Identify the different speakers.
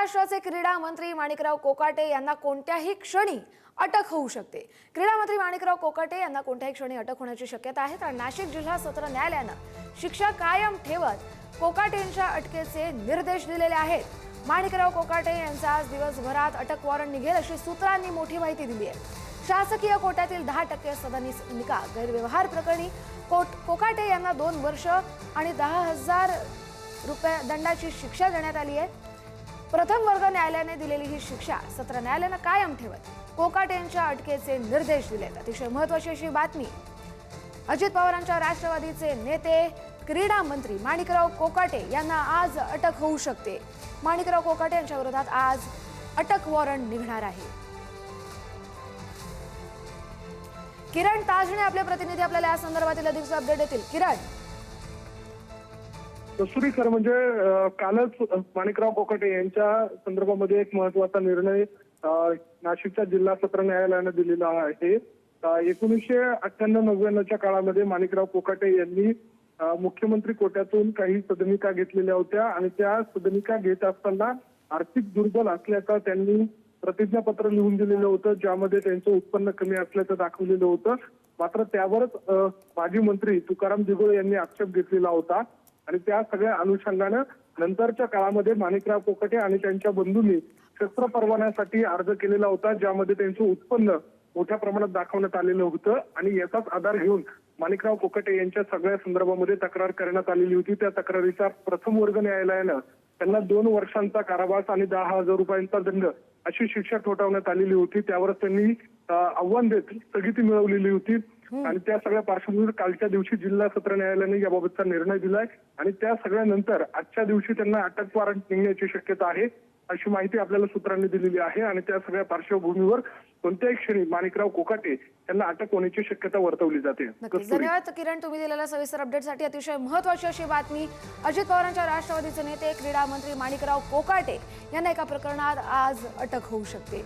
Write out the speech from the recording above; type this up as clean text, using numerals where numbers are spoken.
Speaker 1: महाराष्ट्राचे क्रीडा मंत्री माणिकराव कोकाटे यांना कोणत्याही क्षणी अटक होऊ शकते। क्रीडा मंत्री माणिकराव कोकाटे यांना कोणत्याही क्षणी अटक होण्याची शक्यता आहे। तर नाशिक जिल्हा सत्र न्यायालयाने शिक्षा कायम ठेवत कोकाटेंच्या अटकेचे निर्देश दिलेले आहेत। माणिकराव कोकाटे यांचा आज दिवसभरात अटक वॉरंट निघेल अशी सूत्रांनी मोठी माहिती दिली आहे। शासकीय कोट्यातील 10% सदनिका गैरव्यवहार प्रकरणी कोकाटे यांना 2 वर्ष आणि 10,000 रुपये दंडाची शिक्षा देण्यात आली आहे। प्रथम वर्ग न्यायालयाने दिलेली ही शिक्षा सत्र न्यायालयाने कायम ठेवत कोकाटे यांच्या अटकेचे निर्देश दिले आहेत। अतिशय महत्त्वाची अशी बातमी, अजित पवारांच्या राष्ट्रवादीचे नेते क्रीडा मंत्री माणिकराव कोकाटे यांना आज अटक होऊ शकते। माणिकराव कोकाटे यांच्या विरोधात आज अटक वॉरंट निघणार आहे। किरण ताजणे आपले प्रतिनिधी आपल्याला या संदर्भातील अधिकचा अपडेट देतील। किरण,
Speaker 2: सर म्हणजे कालच माणिकराव कोकाटे यांच्या संदर्भामध्ये एक महत्त्वाचा निर्णय नाशिकच्या जिल्हा सत्र न्यायालयाने दिलेला आहे। 1998-99च्या काळामध्ये माणिकराव कोकाटे यांनी मुख्यमंत्री कोट्यातून काही सदनिका घेतलेल्या होत्या आणि त्या सदनिका घेत असताना आर्थिक दुर्बल असल्याचं त्यांनी प्रतिज्ञापत्र लिहून दिलेलं होतं, ज्यामध्ये त्यांचं उत्पन्न कमी असल्याचं दाखवलेलं होतं। मात्र त्यावरच माजी मंत्री तुकाराम दिघोळे यांनी आक्षेप घेतलेला होता आणि त्या सगळ्या अनुषंगानं नंतरच्या काळामध्ये माणिकराव कोकाटे आणि त्यांच्या बंधूंनी शस्त्र परवान्यासाठी अर्ज केलेला होता, ज्यामध्ये त्यांचं उत्पन्न मोठ्या प्रमाणात दाखवण्यात आलेलं होतं आणि याचाच आधार घेऊन माणिकराव कोकाटे यांच्या सगळ्या संदर्भामध्ये तक्रार करण्यात आलेली होती। त्या तक्रारीचा प्रथम वर्ग न्यायालयानं त्यांना 2 वर्षांचा कारावास आणि 10,000 रुपयांचा दंड अशी शिक्षा ठोठावण्यात आलेली होती। त्यावर त्यांनी आव्हान देत स्थगिती मिळवलेली होती आणि त्या सगळ्या पार्श्वभूमीवर कालच्या दिवशी जिल्हा सत्र न्यायालयाने याबाबतचा निर्णय दिलाय आणि त्या सगळ्यानंतर आजच्या दिवशी त्यांना अटक वॉरंट निघण्याची शक्यता आहे अशी माहिती आपल्याला सूत्रांनी दिलेली आहे आणि त्या सगळ्या पार्श्वभूमीवर कोणत्याही क्षणी माणिकराव कोकाटे यांना अटक होण्याची शक्यता वर्तवली जाते।
Speaker 1: धन्यवाद किरण, तुम्ही दिलेल्या सविस्तर अपडेटसाठी। अतिशय महत्त्वाची अशी बातमी, अजित पवारांच्या राष्ट्रवादीचे नेते क्रीडा मंत्री माणिकराव कोकाटे यांना एका प्रकरणात आज अटक होऊ शकते।